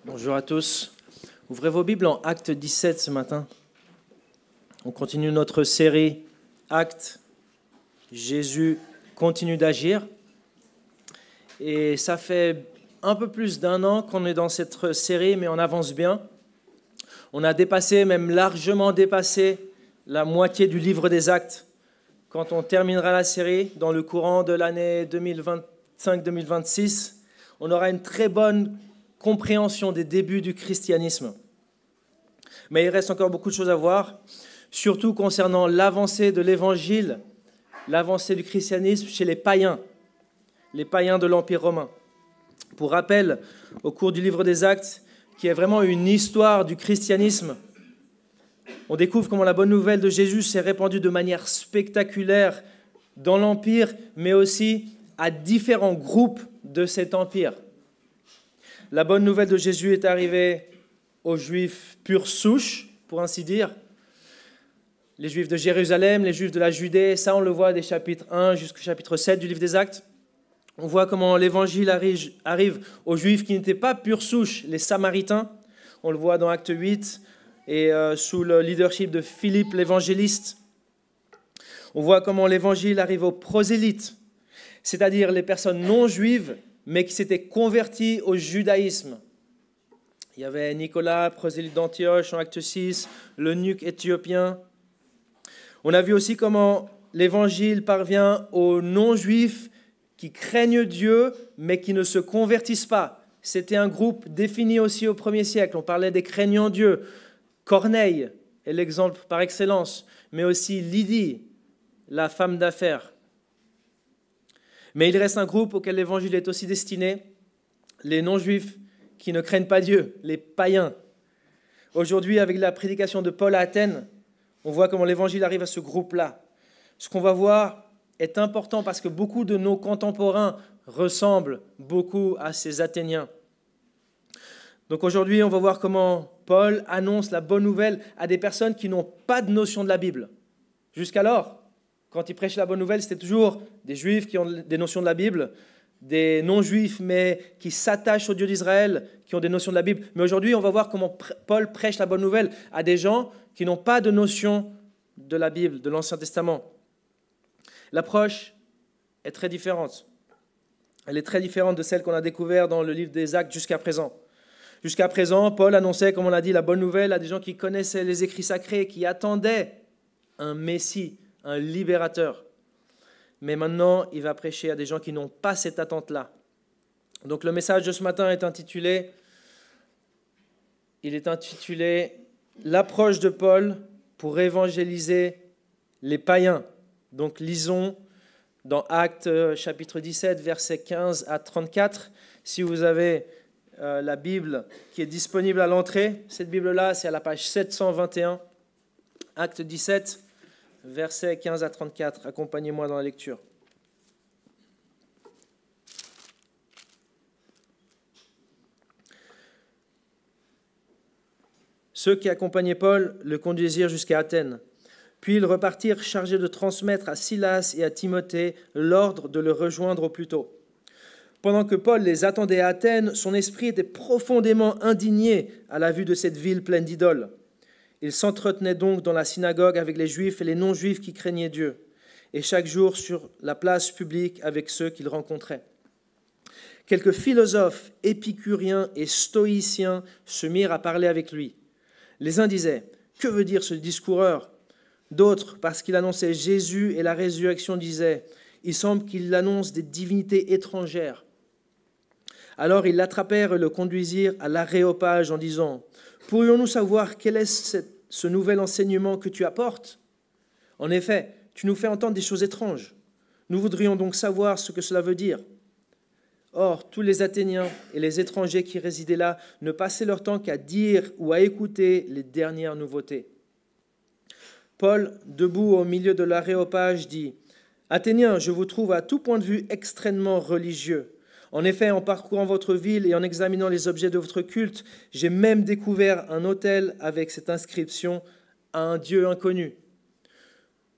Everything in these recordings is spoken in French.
Bonjour à tous. Ouvrez vos Bibles en Acte 17 ce matin. On continue notre série Actes. Jésus continue d'agir. Et ça fait un peu plus d'un an qu'on est dans cette série, mais on avance bien. On a dépassé, même largement dépassé, la moitié du livre des Actes. Quand on terminera la série, dans le courant de l'année 2025-2026, on aura une très bonne compréhension des débuts du christianisme. Mais il reste encore beaucoup de choses à voir, surtout concernant l'avancée de l'évangile, l'avancée du christianisme chez les païens de l'Empire romain. Pour rappel, au cours du livre des Actes, qui est vraiment une histoire du christianisme, on découvre comment la bonne nouvelle de Jésus s'est répandue de manière spectaculaire dans l'Empire, mais aussi à différents groupes de cet empire. La bonne nouvelle de Jésus est arrivée aux Juifs pure souche, pour ainsi dire. Les Juifs de Jérusalem, les Juifs de la Judée, ça on le voit des chapitres 1 jusqu'au chapitre 7 du livre des Actes. On voit comment l'évangile arrive aux Juifs qui n'étaient pas pure souche, les Samaritains. On le voit dans Acte 8 et sous le leadership de Philippe l'évangéliste. On voit comment l'évangile arrive aux prosélytes, c'est-à-dire les personnes non juives, mais qui s'étaient convertis au judaïsme. Il y avait Nicolas, prosélyte d'Antioche en Acte 6, l'eunuque éthiopien. On a vu aussi comment l'évangile parvient aux non-juifs qui craignent Dieu, mais qui ne se convertissent pas. C'était un groupe défini aussi au 1er siècle. On parlait des craignants Dieu. Corneille est l'exemple par excellence, mais aussi Lydie, la femme d'affaires. Mais il reste un groupe auquel l'évangile est aussi destiné, les non-juifs qui ne craignent pas Dieu, les païens. Aujourd'hui, avec la prédication de Paul à Athènes, on voit comment l'évangile arrive à ce groupe-là. Ce qu'on va voir est important parce que beaucoup de nos contemporains ressemblent beaucoup à ces Athéniens. Donc aujourd'hui, on va voir comment Paul annonce la bonne nouvelle à des personnes qui n'ont pas de notion de la Bible. Jusqu'alors, quand il prêche la bonne nouvelle, c'était toujours des Juifs qui ont des notions de la Bible, des non-Juifs, mais qui s'attachent au Dieu d'Israël, qui ont des notions de la Bible. Mais aujourd'hui, on va voir comment Paul prêche la bonne nouvelle à des gens qui n'ont pas de notion de la Bible, de l'Ancien Testament. L'approche est très différente. Elle est très différente de celle qu'on a découverte dans le livre des Actes jusqu'à présent. Jusqu'à présent, Paul annonçait, comme on l'a dit, la bonne nouvelle à des gens qui connaissaient les écrits sacrés, qui attendaient un Messie, un libérateur. Mais maintenant, il va prêcher à des gens qui n'ont pas cette attente-là. Donc le message de ce matin est intitulé « L'approche de Paul pour évangéliser les païens ». Donc lisons dans Actes chapitre 17, versets 15 à 34. Si vous avez la Bible qui est disponible à l'entrée, cette Bible-là, c'est à la page 721, Actes 17, versets 15 à 34. Accompagnez-moi dans la lecture. Ceux qui accompagnaient Paul le conduisirent jusqu'à Athènes. Puis ils repartirent chargés de transmettre à Silas et à Timothée l'ordre de le rejoindre au plus tôt. Pendant que Paul les attendait à Athènes, son esprit était profondément indigné à la vue de cette ville pleine d'idoles. Il s'entretenait donc dans la synagogue avec les Juifs et les non-Juifs qui craignaient Dieu, et chaque jour sur la place publique avec ceux qu'il rencontrait. Quelques philosophes, épicuriens et stoïciens se mirent à parler avec lui. Les uns disaient « Que veut dire ce discoureur ?» D'autres, parce qu'il annonçait Jésus et la résurrection, disaient « Il semble qu'il annonce des divinités étrangères. » Alors ils l'attrapèrent et le conduisirent à l'Aréopage en disant « Pourrions-nous savoir quel est ce nouvel enseignement que tu apportes ? En effet, tu nous fais entendre des choses étranges. Nous voudrions donc savoir ce que cela veut dire. » Or, tous les Athéniens et les étrangers qui résidaient là ne passaient leur temps qu'à dire ou à écouter les dernières nouveautés. Paul, debout au milieu de l'Aréopage, dit « Athéniens, je vous trouve à tout point de vue extrêmement religieux. En effet, en parcourant votre ville et en examinant les objets de votre culte, j'ai même découvert un autel avec cette inscription « à un Dieu inconnu ».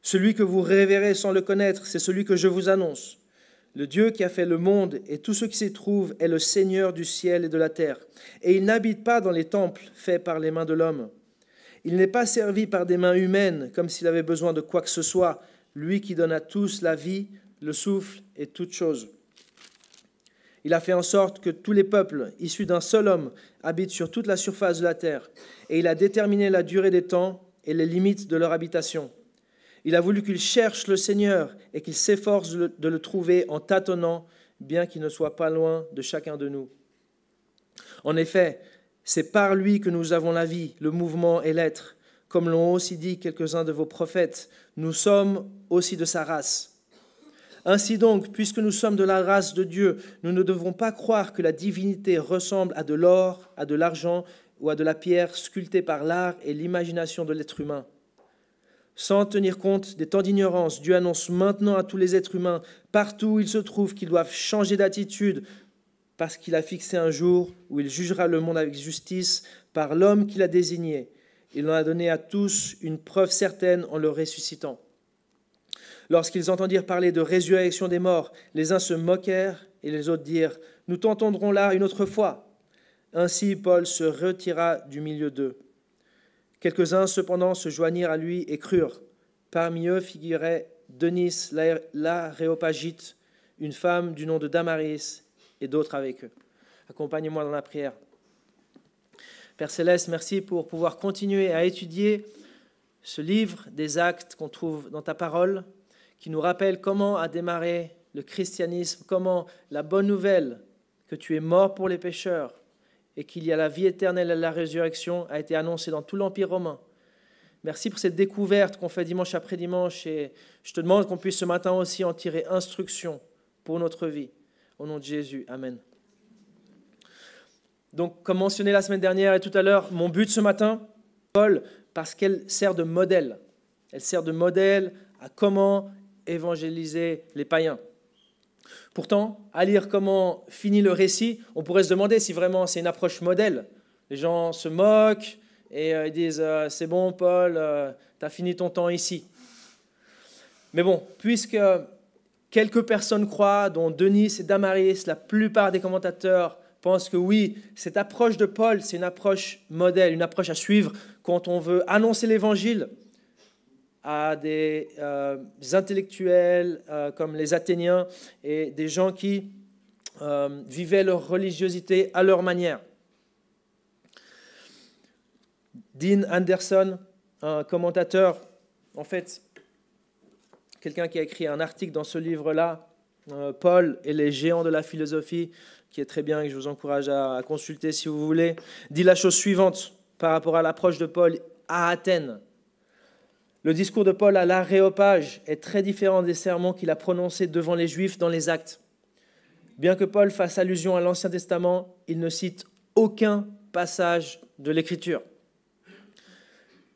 Celui que vous révérez sans le connaître, c'est celui que je vous annonce. Le Dieu qui a fait le monde et tout ce qui s'y trouve est le Seigneur du ciel et de la terre. Et il n'habite pas dans les temples faits par les mains de l'homme. Il n'est pas servi par des mains humaines comme s'il avait besoin de quoi que ce soit, lui qui donne à tous la vie, le souffle et toutes choses. Il a fait en sorte que tous les peuples, issus d'un seul homme, habitent sur toute la surface de la terre. Et il a déterminé la durée des temps et les limites de leur habitation. Il a voulu qu'ils cherchent le Seigneur et qu'ils s'efforcent de le trouver en tâtonnant, bien qu'il ne soit pas loin de chacun de nous. En effet, c'est par lui que nous avons la vie, le mouvement et l'être. Comme l'ont aussi dit quelques-uns de vos prophètes, nous sommes aussi de sa race. Ainsi donc, puisque nous sommes de la race de Dieu, nous ne devons pas croire que la divinité ressemble à de l'or, à de l'argent ou à de la pierre sculptée par l'art et l'imagination de l'être humain. Sans tenir compte des temps d'ignorance, Dieu annonce maintenant à tous les êtres humains, partout où ils se trouvent, qu'ils doivent changer d'attitude, parce qu'il a fixé un jour où il jugera le monde avec justice par l'homme qu'il a désigné. Il en a donné à tous une preuve certaine en le ressuscitant. Lorsqu'ils entendirent parler de résurrection des morts, les uns se moquèrent et les autres dirent « Nous t'entendrons là une autre fois ». Ainsi Paul se retira du milieu d'eux. Quelques-uns cependant se joignirent à lui et crurent. Parmi eux figurait Denis l'Aréopagite, une femme du nom de Damaris, et d'autres avec eux. Accompagnez-moi dans la prière. Père Céleste, merci pour pouvoir continuer à étudier ce livre des Actes qu'on trouve dans ta parole, qui nous rappelle comment a démarré le christianisme, comment la bonne nouvelle que tu es mort pour les pécheurs et qu'il y a la vie éternelle et la résurrection a été annoncée dans tout l'Empire romain. Merci pour cette découverte qu'on fait dimanche après dimanche et je te demande qu'on puisse ce matin aussi en tirer instruction pour notre vie. Au nom de Jésus, Amen. Donc, comme mentionné la semaine dernière et tout à l'heure, mon but ce matin, Paul, parce qu'elle sert de modèle. Elle sert de modèle à comment évangéliser les païens. Pourtant, à lire comment finit le récit, on pourrait se demander si vraiment c'est une approche modèle. Les gens se moquent et ils disent « C'est bon, Paul, tu as fini ton temps ici. » Mais bon, puisque quelques personnes croient, dont Denis et Damaris, la plupart des commentateurs pensent que oui, cette approche de Paul, c'est une approche modèle, une approche à suivre quand on veut annoncer l'Évangile à des intellectuels comme les Athéniens et des gens qui vivaient leur religiosité à leur manière. Dean Anderson, un commentateur, en fait, quelqu'un qui a écrit un article dans ce livre-là, Paul et les géants de la philosophie, qui est très bien et que je vous encourage à consulter si vous voulez, dit la chose suivante par rapport à l'approche de Paul à Athènes. Le discours de Paul à l'Aréopage est très différent des sermons qu'il a prononcés devant les Juifs dans les Actes. Bien que Paul fasse allusion à l'Ancien Testament, il ne cite aucun passage de l'Écriture.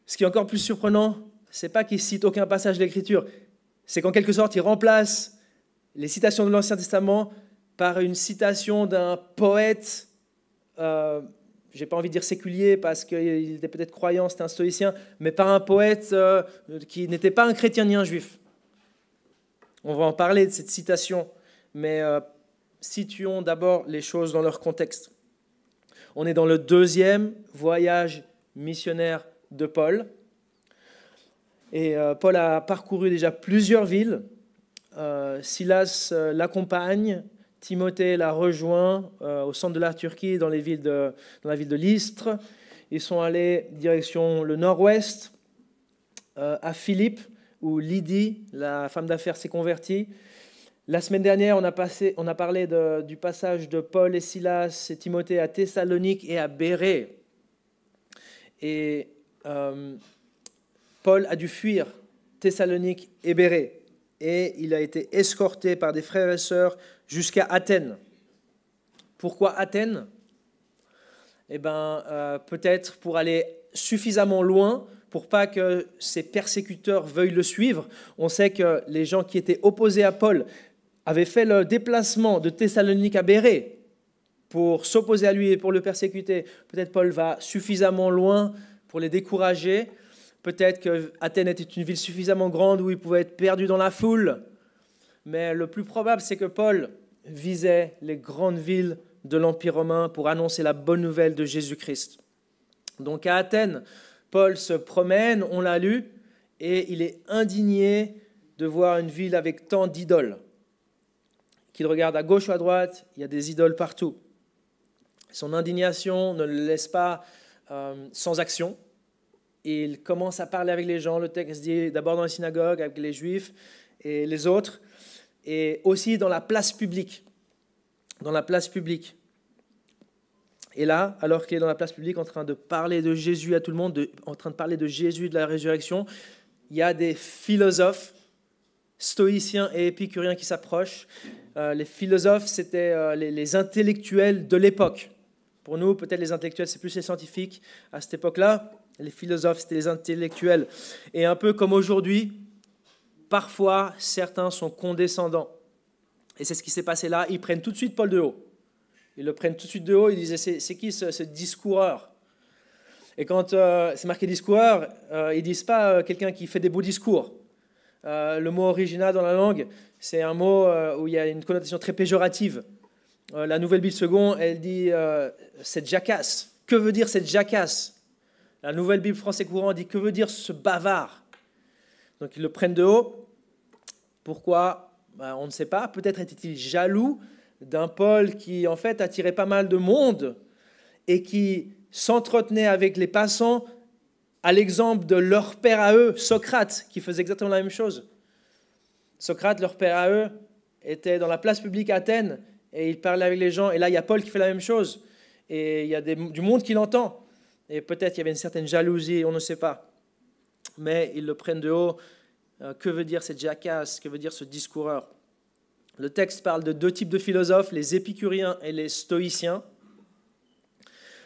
Ce qui est encore plus surprenant, ce n'est pas qu'il cite aucun passage de l'Écriture, c'est qu'en quelque sorte, il remplace les citations de l'Ancien Testament par une citation d'un poète, je n'ai pas envie de dire séculier parce qu'il était peut-être croyant, c'était un stoïcien, mais par un poète qui n'était pas un chrétien ni un juif. On va en parler de cette citation, mais situons d'abord les choses dans leur contexte. On est dans le 2e voyage missionnaire de Paul. Et Paul a parcouru déjà plusieurs villes. Silas l'accompagne, Timothée l'a rejoint au centre de la Turquie, dans la ville de Lystre. Ils sont allés direction le nord-ouest, à Philippe, où Lydie, la femme d'affaires, s'est convertie. La semaine dernière, on a parlé du passage de Paul et Silas et Timothée à Thessalonique et à Bérée. Et Paul a dû fuir Thessalonique et Bérée. Et il a été escorté par des frères et sœurs jusqu'à Athènes. Pourquoi Athènes ? Eh bien, peut-être pour aller suffisamment loin pour pas que ses persécuteurs veuillent le suivre. On sait que les gens qui étaient opposés à Paul avaient fait le déplacement de Thessalonique à Bérée pour s'opposer à lui et pour le persécuter. Peut-être Paul va suffisamment loin pour les décourager. Peut-être qu'Athènes était une ville suffisamment grande où il pouvait être perdu dans la foule. mais le plus probable, c'est que Paul visait les grandes villes de l'Empire romain pour annoncer la bonne nouvelle de Jésus-Christ. Donc à Athènes, Paul se promène, on l'a lu, et il est indigné de voir une ville avec tant d'idoles. Qu'il regarde à gauche ou à droite, il y a des idoles partout. Son indignation ne le laisse pas sans action. Il commence à parler avec les gens. Le texte dit d'abord dans la synagogue avec les Juifs et les autres, et aussi dans la place publique. Dans la place publique. Et là, alors qu'il est dans la place publique en train de parler de Jésus à tout le monde, en train de parler de Jésus, de la résurrection, il y a des philosophes, stoïciens et épicuriens qui s'approchent. Les philosophes, c'était les intellectuels de l'époque. Pour nous, peut-être les intellectuels, c'est plus les scientifiques. À cette époque-là, les philosophes, c'était les intellectuels. Et un peu comme aujourd'hui, parfois, certains sont condescendants. Et c'est ce qui s'est passé là. Ils prennent tout de suite Paul de haut. Ils le prennent tout de suite de haut. Ils disaient, c'est qui ce discoureur? Et quand c'est marqué discoureur, ils ne disent pas quelqu'un qui fait des beaux discours. Le mot original dans la langue, c'est un mot où il y a une connotation très péjorative. La Nouvelle Bible seconde, elle dit cette jacasse. Que veut dire cette jacasse? La Nouvelle Bible français courant dit que veut dire ce bavard? Donc ils le prennent de haut. Pourquoi? On ne sait pas. Peut-être était-il jaloux d'un Paul qui en fait attirait pas mal de monde et qui s'entretenait avec les passants à l'exemple de leur père à eux, Socrate, qui faisait exactement la même chose. Socrate, leur père à eux, était dans la place publique à Athènes et il parlait avec les gens. Et là, il y a Paul qui fait la même chose. Et il y a du monde qui l'entend. Et peut-être qu'il y avait une certaine jalousie, on ne sait pas. Mais ils le prennent de haut. Que veut dire cette jacasse? Que veut dire ce discoureur? Le texte parle de deux types de philosophes, les épicuriens et les stoïciens.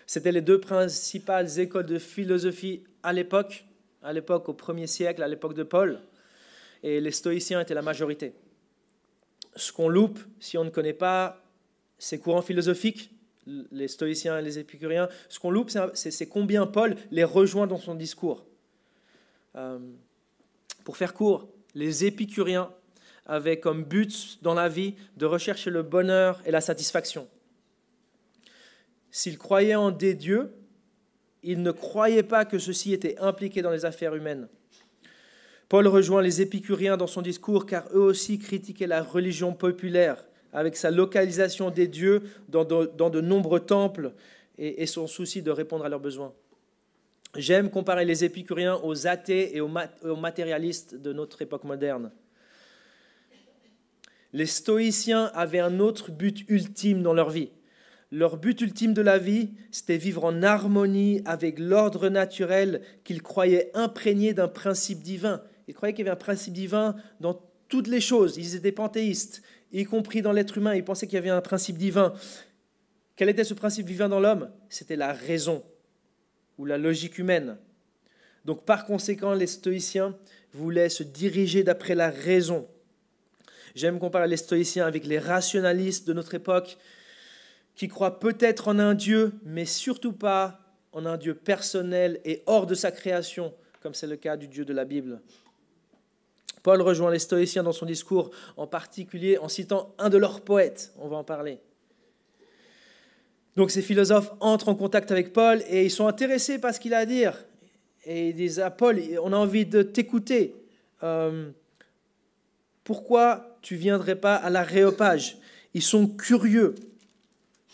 C'était les deux principales écoles de philosophie à l'époque au 1er siècle, à l'époque de Paul. Et les stoïciens étaient la majorité. Ce qu'on loupe, si on ne connaît pas ces courants philosophiques, les stoïciens et les épicuriens, ce qu'on loupe, c'est combien Paul les rejoint dans son discours. Pour faire court, les épicuriens avaient comme but dans la vie de rechercher le bonheur et la satisfaction. S'ils croyaient en des dieux, ils ne croyaient pas que ceux-ci étaient impliqués dans les affaires humaines. Paul rejoint les épicuriens dans son discours car eux aussi critiquaient la religion populaire avec sa localisation des dieux dans de nombreux temples et son souci de répondre à leurs besoins. J'aime comparer les épicuriens aux athées et aux matérialistes de notre époque moderne. Les stoïciens avaient un autre but ultime dans leur vie. Leur but ultime de la vie, c'était vivre en harmonie avec l'ordre naturel qu'ils croyaient imprégné d'un principe divin. Ils croyaient qu'il y avait un principe divin dans toutes les choses. Ils étaient panthéistes, y compris dans l'être humain. Ils pensaient qu'il y avait un principe divin. Quel était ce principe divin dans l'homme? C'était la raison ou la logique humaine. Donc par conséquent, les stoïciens voulaient se diriger d'après la raison. J'aime comparer les stoïciens avec les rationalistes de notre époque qui croient peut-être en un Dieu, mais surtout pas en un Dieu personnel et hors de sa création, comme c'est le cas du Dieu de la Bible. Paul rejoint les stoïciens dans son discours, en particulier en citant un de leurs poètes. On va en parler. Donc ces philosophes entrent en contact avec Paul et ils sont intéressés par ce qu'il a à dire. Et ils disent à Paul, on a envie de t'écouter. Pourquoi tu ne viendrais pas à l'Aréopage? Ils sont curieux.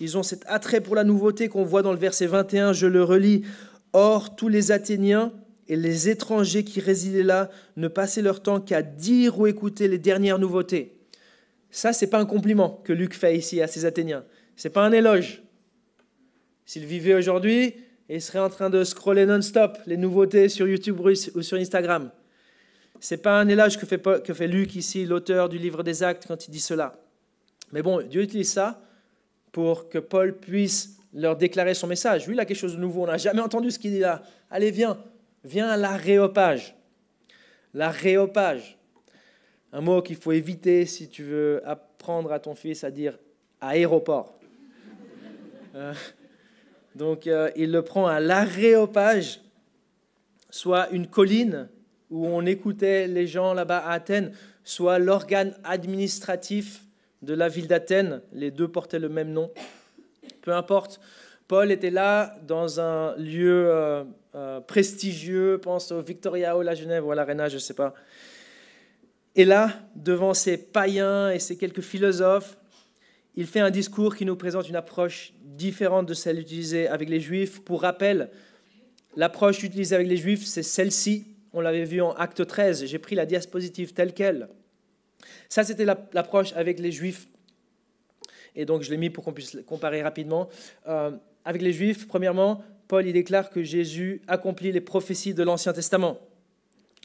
Ils ont cet attrait pour la nouveauté qu'on voit dans le verset 21, je le relis. Or, tous les Athéniens et les étrangers qui résidaient là ne passaient leur temps qu'à dire ou écouter les dernières nouveautés. Ça, ce n'est pas un compliment que Luc fait ici à ces Athéniens. Ce n'est pas un éloge. S'il vivait aujourd'hui, il serait en train de scroller non-stop les nouveautés sur YouTube ou sur Instagram. Ce n'est pas un éloge que fait Luc ici, l'auteur du livre des Actes, quand il dit cela. Mais bon, Dieu utilise ça pour que Paul puisse leur déclarer son message. Lui, il a quelque chose de nouveau. On n'a jamais entendu ce qu'il dit là. Allez, viens à l'aréopage. L'aréopage. Un mot qu'il faut éviter si tu veux apprendre à ton fils à dire aéroport. Donc, il le prend à l'aréopage, soit une colline où on écoutait les gens là-bas à Athènes. soit l'organe administratif de la ville d'Athènes. Les deux portaient le même nom. Peu importe, Paul était là dans un lieu prestigieux, pense au Victoria Hall à Genève ou à l'Arena, je ne sais pas. Et là, devant ces païens et ces quelques philosophes, il fait un discours qui nous présente une approche différente de celle utilisée avec les Juifs. Pour rappel, l'approche utilisée avec les Juifs, c'est celle-ci. On l'avait vu en Acte 13. J'ai pris la diapositive telle qu'elle. Ça, c'était l'approche avec les Juifs. Et donc, je l'ai mis pour qu'on puisse comparer rapidement. Avec les Juifs, premièrement, Paul il déclare que Jésus accomplit les prophéties de l'Ancien Testament.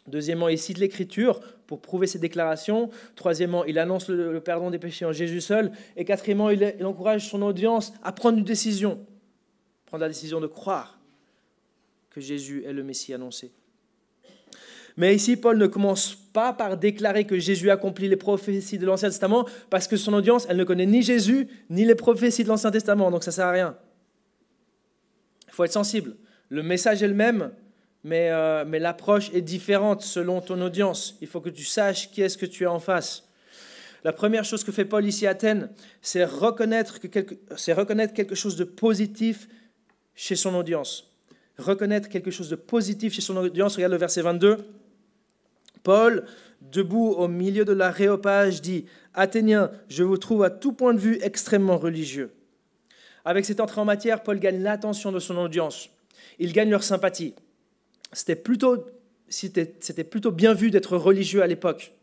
Deuxièmement, il cite l'Écriture pour prouver ses déclarations. Troisièmement, il annonce le pardon des péchés en Jésus seul. Et quatrièmement, il encourage son audience à prendre une décision. Prendre la décision de croire que Jésus est le Messie annoncé. Mais ici, Paul ne commence pas par déclarer que Jésus accomplit les prophéties de l'Ancien Testament parce que son audience, elle ne connaît ni Jésus, ni les prophéties de l'Ancien Testament. Donc ça ne sert à rien. Il faut être sensible. Le message est le même, mais l'approche est différente selon ton audience. Il faut que tu saches qui est-ce que tu as en face. La première chose que fait Paul ici à Athènes, c'est reconnaître quelque chose de positif chez son audience. Reconnaître quelque chose de positif chez son audience. Regarde le verset 22. Paul, debout au milieu de l'aréopage, dit « Athéniens, je vous trouve à tout point de vue extrêmement religieux. » Avec cette entrée en matière, Paul gagne l'attention de son audience. Il gagne leur sympathie. C'était plutôt bien vu d'être religieux à l'époque.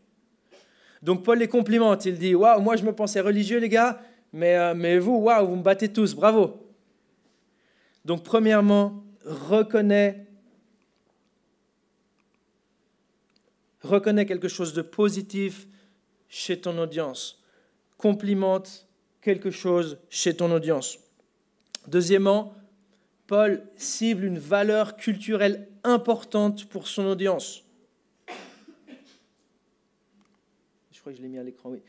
Donc Paul les complimente. Il dit « Waouh, moi je me pensais religieux les gars, mais vous, waouh, vous me battez tous, bravo !» Donc premièrement, reconnais quelque chose de positif chez ton audience. Complimente quelque chose chez ton audience. Deuxièmement, Paul cible une valeur culturelle importante pour son audience. Je crois que je l'ai mis à l'écran, oui.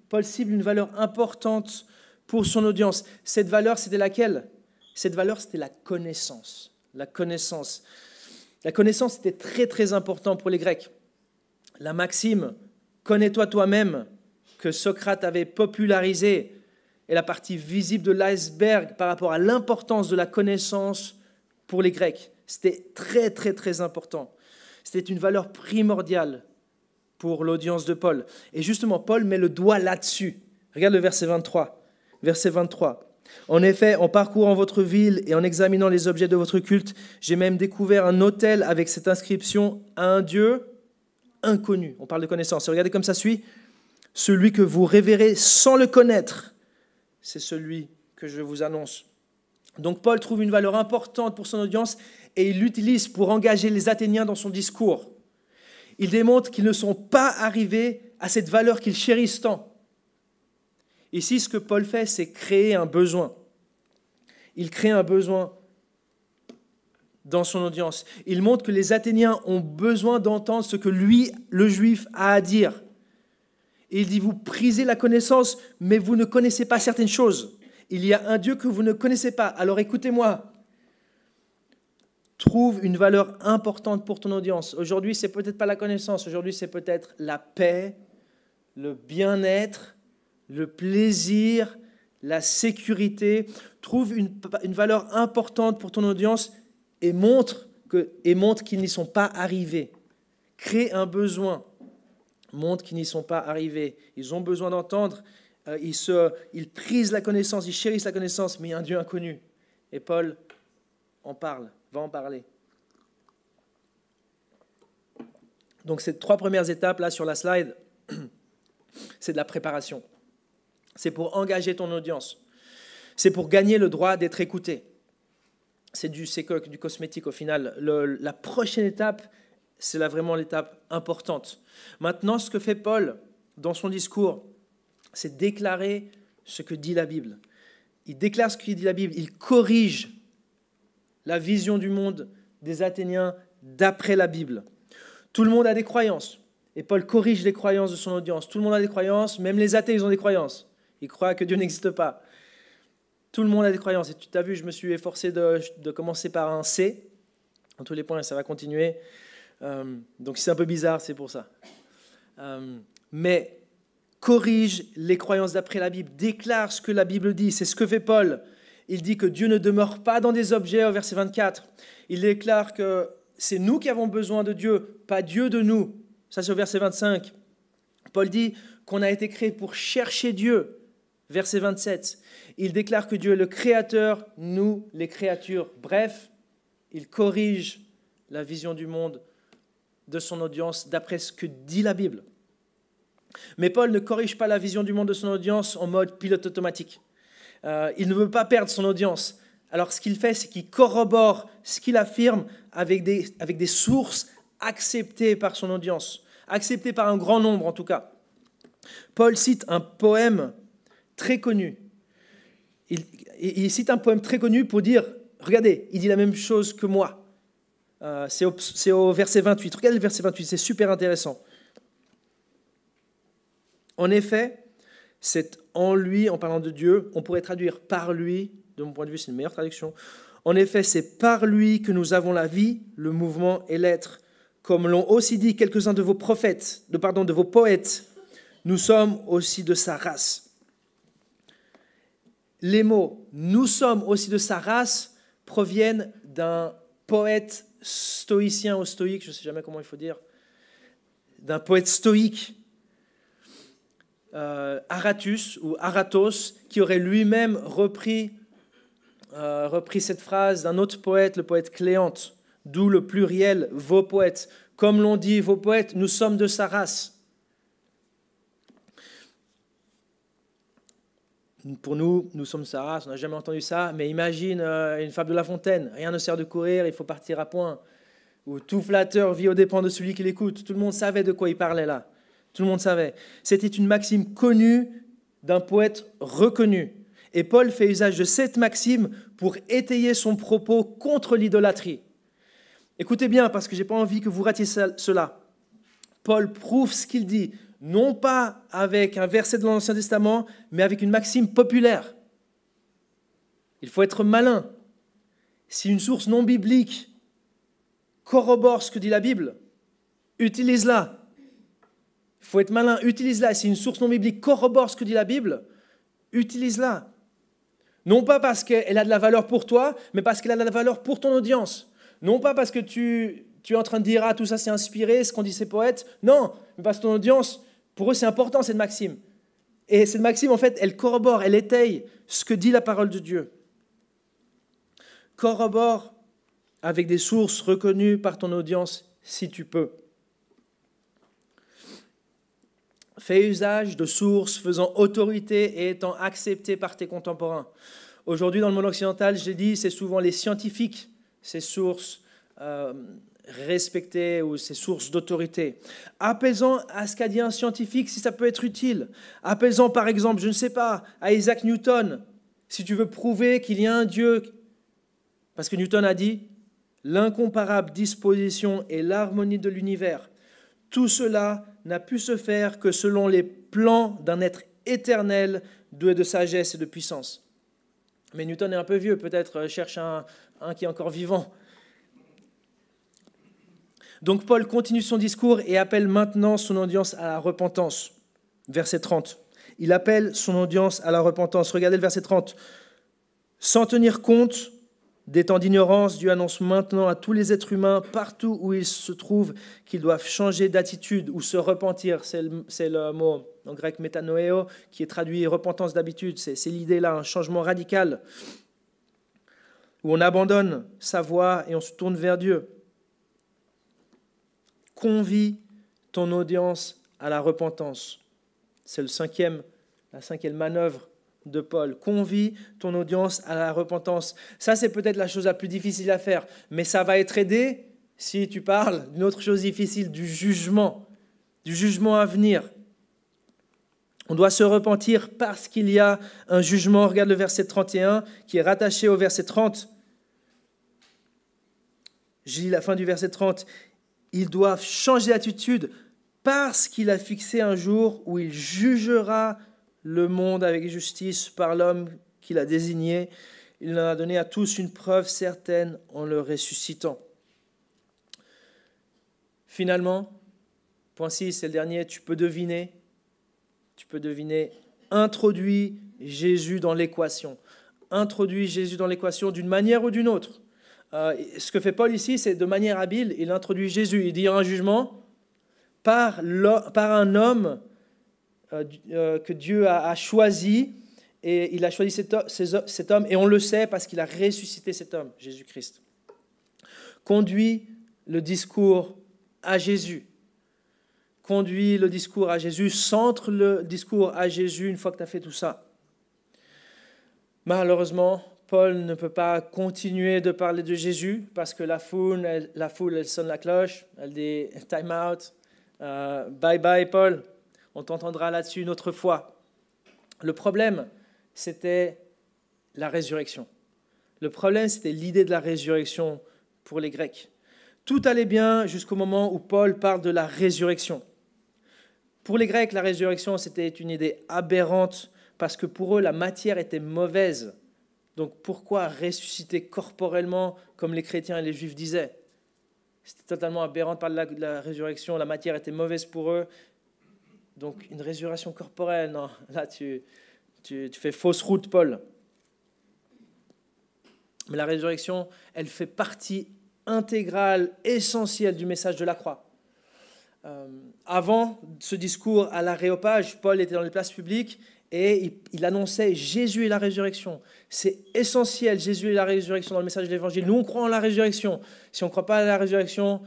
Paul cible une valeur importante pour son audience. Cette valeur, c'était laquelle ? Cette valeur, c'était la connaissance. La connaissance. La connaissance était très, très important pour les Grecs. La maxime « connais-toi toi-même » que Socrate avait popularisée est la partie visible de l'iceberg par rapport à l'importance de la connaissance pour les Grecs. C'était très, très, très important. C'était une valeur primordiale pour l'audience de Paul. Et justement, Paul met le doigt là-dessus. Regarde le verset 23. Verset 23. En effet, en parcourant votre ville et en examinant les objets de votre culte, j'ai même découvert un autel avec cette inscription à un Dieu inconnu. On parle de connaissance. Et regardez comme ça suit. Celui que vous révérez sans le connaître, c'est celui que je vous annonce. Donc Paul trouve une valeur importante pour son audience et il l'utilise pour engager les Athéniens dans son discours. Il démontre qu'ils ne sont pas arrivés à cette valeur qu'ils chérissent tant. Ici, ce que Paul fait, c'est créer un besoin. Il crée un besoin dans son audience. Il montre que les Athéniens ont besoin d'entendre ce que lui, le Juif, a à dire. Et il dit, vous prisez la connaissance, mais vous ne connaissez pas certaines choses. Il y a un Dieu que vous ne connaissez pas. Alors écoutez-moi. Trouve une valeur importante pour ton audience. Aujourd'hui, c'est peut-être pas la connaissance. Aujourd'hui, c'est peut-être la paix, le bien-être, le plaisir, la sécurité. Trouve une valeur importante pour ton audience et montre qu'ils n'y sont pas arrivés. Crée un besoin. Montre qu'ils n'y sont pas arrivés. Ils ont besoin d'entendre. Ils prisent la connaissance, ils chérissent la connaissance, mais il y a un Dieu inconnu. Et Paul en parle, va en parler. Donc ces 3 premières étapes là sur la slide, c'est de la préparation. C'est pour engager ton audience. C'est pour gagner le droit d'être écouté. C'est du cosmétique au final. La prochaine étape, c'est là vraiment l'étape importante. Maintenant, ce que fait Paul dans son discours, c'est déclarer ce que dit la Bible. Il déclare ce que dit la Bible. Il corrige la vision du monde des Athéniens d'après la Bible. Tout le monde a des croyances. Et Paul corrige les croyances de son audience. Tout le monde a des croyances, même les athées, ils ont des croyances. Ils croient que Dieu n'existe pas. Tout le monde a des croyances. Et tu t'as vu, je me suis efforcé de commencer par un C. En tous les points, ça va continuer. Donc si c'est un peu bizarre, c'est pour ça. mais corrige les croyances d'après la Bible, déclare ce que la Bible dit. C'est ce que fait Paul. Il dit que Dieu ne demeure pas dans des objets au verset 24. Il déclare que c'est nous qui avons besoin de Dieu, pas Dieu de nous. Ça, c'est au verset 25. Paul dit qu'on a été créé pour chercher Dieu. Verset 27. Il déclare que Dieu est le créateur, nous les créatures. Bref, il corrige la vision du monde de son audience d'après ce que dit la Bible. Mais Paul ne corrige pas la vision du monde de son audience en mode pilote automatique. Il ne veut pas perdre son audience. Alors ce qu'il fait, c'est qu'il corrobore ce qu'il affirme avec des sources acceptées par son audience, acceptées par un grand nombre en tout cas. Paul cite un poème très connu. Il cite un poème très connu pour dire, regardez, il dit la même chose que moi. C'est au verset 28. Regardez le verset 28, c'est super intéressant. En effet, c'est en lui, en parlant de Dieu, on pourrait traduire par lui, de mon point de vue, c'est une meilleure traduction. En effet, c'est par lui que nous avons la vie, le mouvement et l'être. Comme l'ont aussi dit quelques-uns de vos prophètes, de vos poètes, nous sommes aussi de sa race. Les mots « nous sommes aussi de sa race » proviennent d'un poète stoïcien ou stoïque, je ne sais jamais comment il faut dire, d'un poète stoïque, Aratus ou Aratos, qui aurait lui-même repris cette phrase d'un autre poète, le poète Cléante, d'où le pluriel « vos poètes ». Comme l'ont dit vos poètes, nous sommes de sa race. Pour nous, nous sommes sa race, on n'a jamais entendu ça, mais imagine une fable de La Fontaine, rien ne sert de courir, il faut partir à point. Ou tout flatteur vit aux dépens de celui qui l'écoute. Tout le monde savait de quoi il parlait là. Tout le monde savait. C'était une maxime connue d'un poète reconnu. Et Paul fait usage de cette maxime pour étayer son propos contre l'idolâtrie. Écoutez bien, parce que je n'ai pas envie que vous ratiez cela. Paul prouve ce qu'il dit, non pas avec un verset de l'Ancien Testament, mais avec une maxime populaire. Il faut être malin. Si une source non biblique corrobore ce que dit la Bible, utilise-la. Il faut être malin, utilise-la. Si une source non biblique corrobore ce que dit la Bible, utilise-la. Non pas parce qu'elle a de la valeur pour toi, mais parce qu'elle a de la valeur pour ton audience. Non pas parce que tu es en train de dire « Ah, tout ça c'est inspiré, ce qu'ont dit ces poètes ». Non, mais parce que ton audience, pour eux c'est important cette maxime. Et cette maxime, en fait, elle corrobore, elle étaye ce que dit la parole de Dieu. Corrobore avec des sources reconnues par ton audience si tu peux. Fais usage de sources faisant autorité et étant acceptées par tes contemporains. Aujourd'hui, dans le monde occidental, je l'ai dit, c'est souvent les scientifiques, ces sources respectées ou ces sources d'autorité. Apaisant à ce qu'a dit un scientifique si ça peut être utile. Apaisant, par exemple, je ne sais pas, à Isaac Newton, si tu veux prouver qu'il y a un Dieu. Parce que Newton a dit « L'incomparable disposition et l'harmonie de l'univers, tout cela n'a pu se faire que selon les plans d'un être éternel, doué de sagesse et de puissance. » Mais Newton est un peu vieux, peut-être cherche un qui est encore vivant. Donc Paul continue son discours et appelle maintenant son audience à la repentance. Verset 30. Il appelle son audience à la repentance. Regardez le verset 30. Sans tenir compte des temps d'ignorance, Dieu annonce maintenant à tous les êtres humains, partout où ils se trouvent, qu'ils doivent changer d'attitude ou se repentir. C'est le mot en grec métanoéo qui est traduit repentance d'habitude. C'est l'idée-là, un changement radical où on abandonne sa voie et on se tourne vers Dieu. Convie ton audience à la repentance. C'est la cinquième manœuvre de Paul. Convie ton audience à la repentance. Ça, c'est peut-être la chose la plus difficile à faire, mais ça va être aidé si tu parles d'une autre chose difficile, du jugement à venir. On doit se repentir parce qu'il y a un jugement. Regarde le verset 31 qui est rattaché au verset 30. Je lis la fin du verset 30. Ils doivent changer d'attitude parce qu'il a fixé un jour où il jugera le monde avec justice par l'homme qu'il a désigné. Il en a donné à tous une preuve certaine en le ressuscitant. Finalement, Point 6, c'est le dernier, tu peux deviner, introduis Jésus dans l'équation. Introduis Jésus dans l'équation d'une manière ou d'une autre. Ce que fait Paul ici, c'est de manière habile, il introduit Jésus. Il dit un jugement par un homme que Dieu a choisi, et il a choisi cet homme, et on le sait parce qu'il a ressuscité cet homme, Jésus-Christ. Conduis le discours à Jésus. Conduis le discours à Jésus, centre le discours à Jésus une fois que tu as fait tout ça. Malheureusement, Paul ne peut pas continuer de parler de Jésus parce que la foule, elle sonne la cloche, elle dit « time out, bye bye Paul ». On t'entendra là-dessus une autre fois. Le problème, c'était la résurrection. Le problème, c'était l'idée de la résurrection pour les Grecs. Tout allait bien jusqu'au moment où Paul parle de la résurrection. Pour les Grecs, la résurrection, c'était une idée aberrante parce que pour eux, la matière était mauvaise. Donc pourquoi ressusciter corporellement comme les chrétiens et les juifs disaient? C'était totalement aberrant de parler de la résurrection, la matière était mauvaise pour eux. Donc une résurrection corporelle, non, là tu fais fausse route, Paul. Mais la résurrection, elle fait partie intégrale, essentielle du message de la croix. Avant ce discours à l'Aréopage, Paul était dans les places publiques et il annonçait Jésus et la résurrection. C'est essentiel, Jésus et la résurrection dans le message de l'Évangile. Nous, on croit en la résurrection. Si on ne croit pas à la résurrection,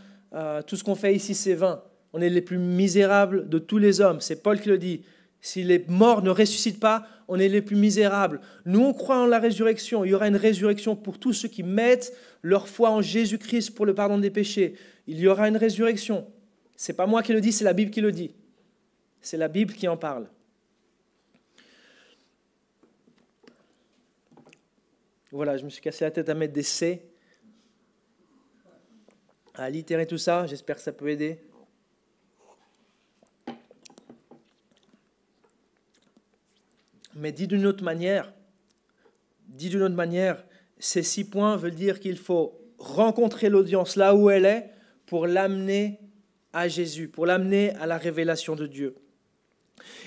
tout ce qu'on fait ici, c'est vain. On est les plus misérables de tous les hommes. C'est Paul qui le dit. Si les morts ne ressuscitent pas, on est les plus misérables. Nous, on croit en la résurrection. Il y aura une résurrection pour tous ceux qui mettent leur foi en Jésus-Christ pour le pardon des péchés. Il y aura une résurrection. Ce n'est pas moi qui le dis, c'est la Bible qui le dit. C'est la Bible qui en parle. Voilà, je me suis cassé la tête à mettre des C, à allitérer tout ça. J'espère que ça peut aider. Mais dit d'une autre manière, ces 6 points veulent dire qu'il faut rencontrer l'audience là où elle est pour l'amener à Jésus, pour l'amener à la révélation de Dieu.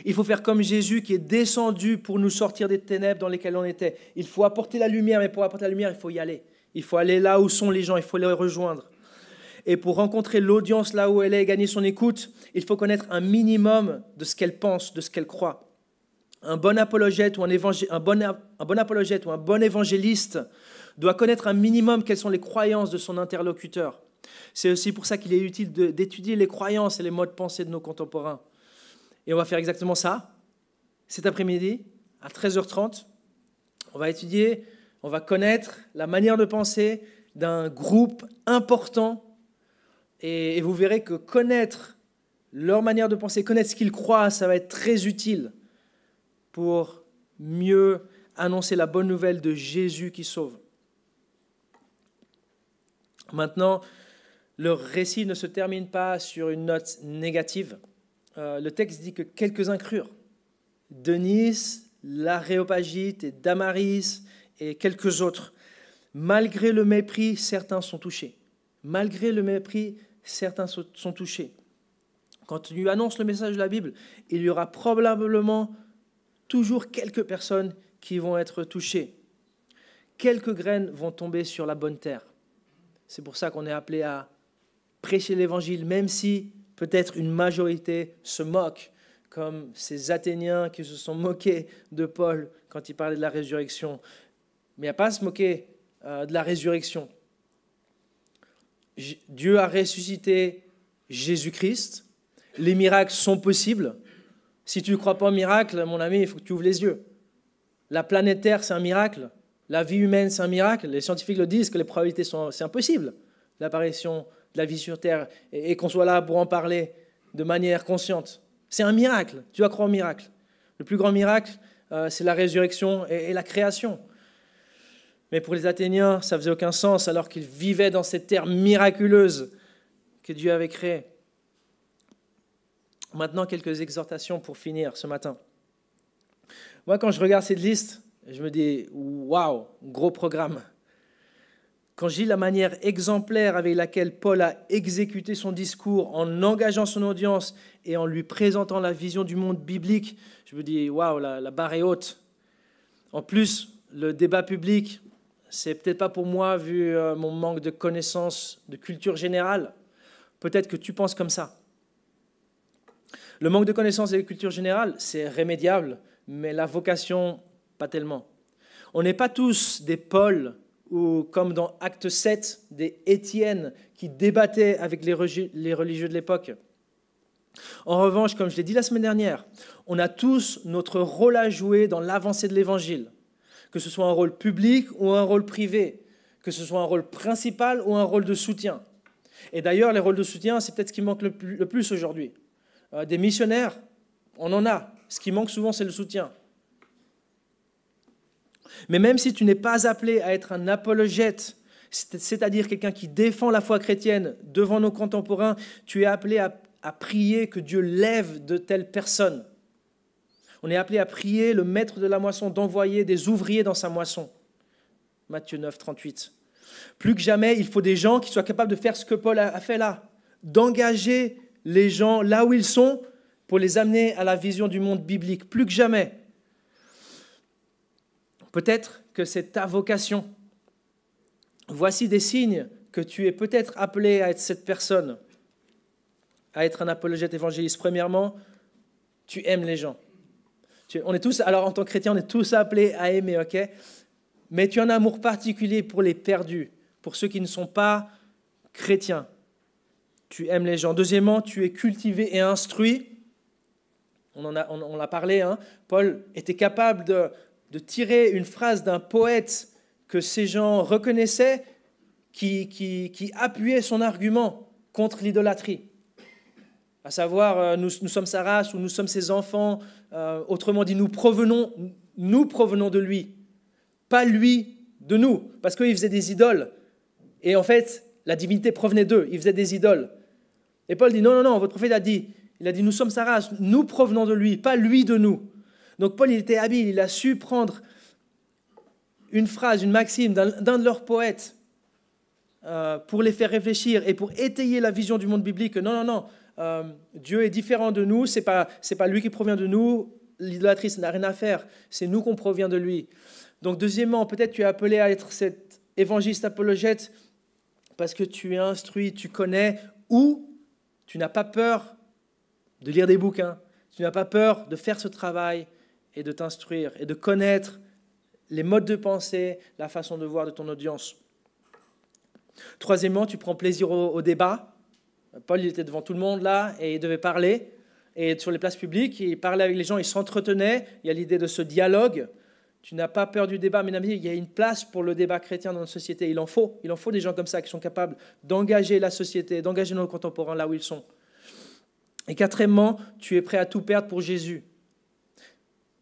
Il faut faire comme Jésus qui est descendu pour nous sortir des ténèbres dans lesquelles on était. Il faut apporter la lumière, mais pour apporter la lumière, il faut y aller. Il faut aller là où sont les gens, il faut les rejoindre. Et pour rencontrer l'audience là où elle est et gagner son écoute, il faut connaître un minimum de ce qu'elle pense, de ce qu'elle croit. Un bon apologète ou un bon évangéliste doit connaître un minimum quelles sont les croyances de son interlocuteur. C'est aussi pour ça qu'il est utile d'étudier les croyances et les modes de pensée de nos contemporains. Et on va faire exactement ça cet après-midi à 13h30. On va connaître la manière de penser d'un groupe important. Et vous verrez que connaître leur manière de penser, connaître ce qu'ils croient, ça va être très utile pour mieux annoncer la bonne nouvelle de Jésus qui sauve. Maintenant, le récit ne se termine pas sur une note négative. Le texte dit que quelques-uns crurent. Denys, l'Aréopagite et Damaris et quelques autres. Malgré le mépris, certains sont touchés. Malgré le mépris, certains sont touchés. Quand tu lui annonces le message de la Bible, il y aura probablement toujours quelques personnes qui vont être touchées. Quelques graines vont tomber sur la bonne terre. C'est pour ça qu'on est appelé à prêcher l'Évangile, même si peut-être une majorité se moque, comme ces Athéniens qui se sont moqués de Paul quand il parlait de la résurrection. Mais il n'y a pas à se moquer de la résurrection. Dieu a ressuscité Jésus-Christ. Les miracles sont possibles. Si tu ne crois pas au miracle, mon ami, il faut que tu ouvres les yeux. La planète Terre, c'est un miracle. La vie humaine, c'est un miracle. Les scientifiques le disent que les probabilités c'est impossible, l'apparition de la vie sur Terre, et qu'on soit là pour en parler de manière consciente. C'est un miracle. Tu dois croire au miracle. Le plus grand miracle, c'est la résurrection et la création. Mais pour les Athéniens, ça ne faisait aucun sens alors qu'ils vivaient dans cette terre miraculeuse que Dieu avait créée. Maintenant, quelques exhortations pour finir ce matin. Moi, quand je regarde cette liste, je me dis « Waouh, gros programme !» Quand je lis la manière exemplaire avec laquelle Paul a exécuté son discours en engageant son audience et en lui présentant la vision du monde biblique, je me dis, waouh, la barre est haute. En plus, le débat public, c'est peut-être pas pour moi vu mon manque de connaissances, de culture générale. Peut-être que tu penses comme ça. Le manque de connaissances et de culture générale, c'est rémédiable, mais la vocation, pas tellement. On n'est pas tous des Paul ou comme dans Acte 7, des Étienne qui débattaient avec les religieux de l'époque. En revanche, comme je l'ai dit la semaine dernière, on a tous notre rôle à jouer dans l'avancée de l'Évangile, que ce soit un rôle public ou un rôle privé, que ce soit un rôle principal ou un rôle de soutien. Et d'ailleurs, les rôles de soutien, c'est peut-être ce qui manque le plus aujourd'hui. Des missionnaires, on en a. Ce qui manque souvent, c'est le soutien. Mais même si tu n'es pas appelé à être un apologète, c'est-à-dire quelqu'un qui défend la foi chrétienne devant nos contemporains, tu es appelé à prier que Dieu lève de telles personnes. On est appelé à prier le maître de la moisson d'envoyer des ouvriers dans sa moisson. Matthieu 9, 38. Plus que jamais, il faut des gens qui soient capables de faire ce que Paul a fait là, d'engager les gens là où ils sont pour les amener à la vision du monde biblique. Plus que jamais. Peut-être que c'est ta vocation. Voici des signes que tu es peut-être appelé à être cette personne, à être un apologète évangéliste. Premièrement, tu aimes les gens. On est tous, alors en tant que chrétien, on est tous appelés à aimer, ok? Mais tu as un amour particulier pour les perdus, pour ceux qui ne sont pas chrétiens. Tu aimes les gens. Deuxièmement, tu es cultivé et instruit. On l'a parlé, hein? Paul était capable de tirer une phrase d'un poète que ces gens reconnaissaient, qui appuyait son argument contre l'idolâtrie. À savoir, nous sommes sa race ou nous sommes ses enfants. Autrement dit, nous provenons de lui, pas lui de nous, parce qu'ils faisaient des idoles. Et en fait, la divinité provenait d'eux, ils faisaient des idoles. Et Paul dit, non, votre prophète il a dit, nous sommes sa race, nous provenons de lui, pas lui de nous. Donc Paul, il était habile, il a su prendre une phrase, une maxime d'un de leurs poètes pour les faire réfléchir et pour étayer la vision du monde biblique. Non, Dieu est différent de nous, c'est pas lui qui provient de nous, l'idolâtrie, ça n'a rien à faire, c'est nous qu'on provient de lui. Donc deuxièmement, peut-être tu es appelé à être cet évangéliste apologète parce que tu es instruit, tu connais, ou tu n'as pas peur de lire des bouquins, tu n'as pas peur de faire ce travail et de t'instruire et de connaître les modes de pensée, la façon de voir de ton audience. Troisièmement, tu prends plaisir au débat. Paul, il était devant tout le monde là et il devait parler. Et sur les places publiques, il parlait avec les gens, il s'entretenait. Il y a l'idée de ce dialogue. Tu n'as pas peur du débat, mesdames et messieurs, il y a une place pour le débat chrétien dans notre société. Il en faut des gens comme ça qui sont capables d'engager la société, d'engager nos contemporains là où ils sont. Et quatrièmement, tu es prêt à tout perdre pour Jésus.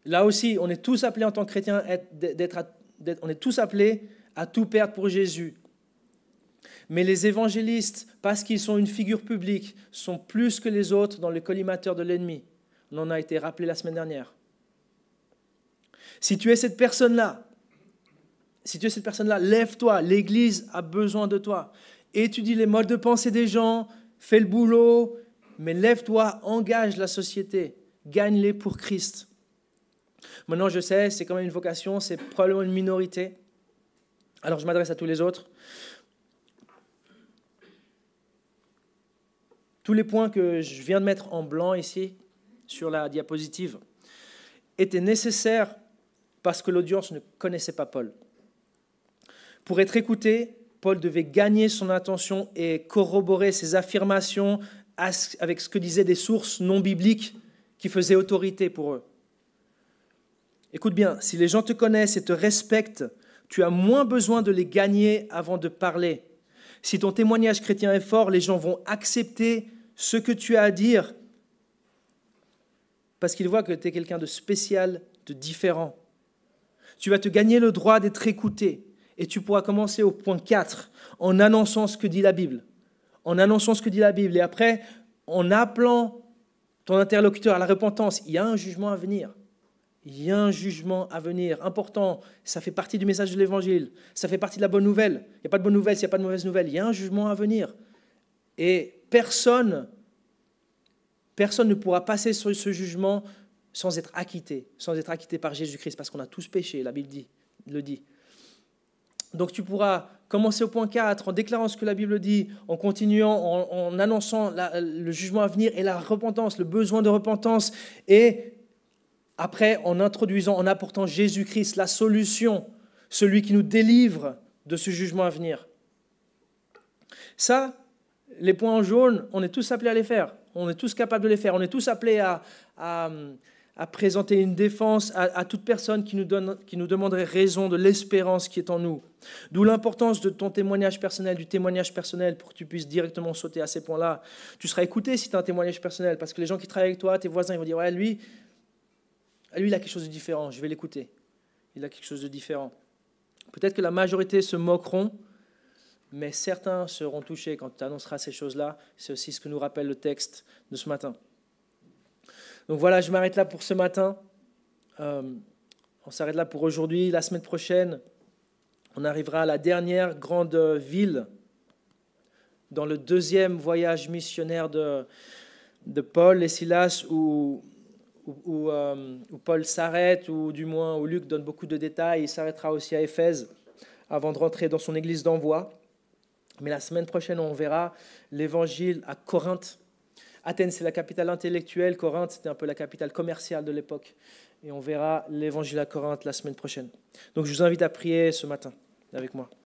Là aussi, on est tous appelés en tant que chrétiens, on est tous appelés à tout perdre pour Jésus. Mais les évangélistes, parce qu'ils sont une figure publique, sont plus que les autres dans le collimateur de l'ennemi. On en a été rappelé la semaine dernière. Si tu es cette personne-là, lève-toi, l'Église a besoin de toi. Étudie les modes de pensée des gens, fais le boulot, mais lève-toi, engage la société, gagne-les pour Christ. Maintenant, je sais, c'est quand même une vocation, c'est probablement une minorité. Alors, je m'adresse à tous les autres. Tous les points que je viens de mettre en blanc ici, sur la diapositive, étaient nécessaires parce que l'audience ne connaissait pas Paul. Pour être écouté, Paul devait gagner son attention et corroborer ses affirmations avec ce que disaient des sources non bibliques qui faisaient autorité pour eux. Écoute bien, si les gens te connaissent et te respectent, tu as moins besoin de les gagner avant de parler. Si ton témoignage chrétien est fort, les gens vont accepter ce que tu as à dire parce qu'ils voient que tu es quelqu'un de spécial, de différent. Tu vas te gagner le droit d'être écouté et tu pourras commencer au point 4 en annonçant ce que dit la Bible. Et après, en appelant ton interlocuteur à la repentance, il y a un jugement à venir. Il y a un jugement à venir, important. Ça fait partie du message de l'Évangile. Ça fait partie de la bonne nouvelle. Il n'y a pas de bonne nouvelle s'il n'y a pas de mauvaise nouvelle. Il y a un jugement à venir. Et personne ne pourra passer sur ce jugement sans être acquitté par Jésus-Christ, parce qu'on a tous péché, la Bible le dit. Donc tu pourras commencer au point 4 en déclarant ce que la Bible dit, en continuant, en annonçant le jugement à venir et la repentance, le besoin de repentance, et après en introduisant, en apportant Jésus-Christ, la solution, celui qui nous délivre de ce jugement à venir. Ça, les points en jaune, on est tous appelés à les faire. On est tous capables de les faire. On est tous appelés à présenter une défense à toute personne qui nous demanderait raison de l'espérance qui est en nous. D'où l'importance de ton témoignage personnel, du témoignage personnel, pour que tu puisses directement sauter à ces points-là. Tu seras écouté si tu as un témoignage personnel, parce que les gens qui travaillent avec toi, tes voisins, ils vont dire « Ouais, lui, il a quelque chose de différent, je vais l'écouter. Il a quelque chose de différent. » Peut-être que la majorité se moqueront, mais certains seront touchés quand tu annonceras ces choses-là. C'est aussi ce que nous rappelle le texte de ce matin. Donc voilà, je m'arrête là pour ce matin. On s'arrête là pour aujourd'hui. La semaine prochaine, on arrivera à la dernière grande ville dans le deuxième voyage missionnaire de Paul et Silas, où Paul s'arrête, ou du moins où Luc donne beaucoup de détails. Il s'arrêtera aussi à Éphèse avant de rentrer dans son église d'envoi. Mais la semaine prochaine, on verra l'évangile à Corinthe. Athènes, c'est la capitale intellectuelle. Corinthe, c'était un peu la capitale commerciale de l'époque. Et on verra l'évangile à Corinthe la semaine prochaine. Donc, je vous invite à prier ce matin avec moi.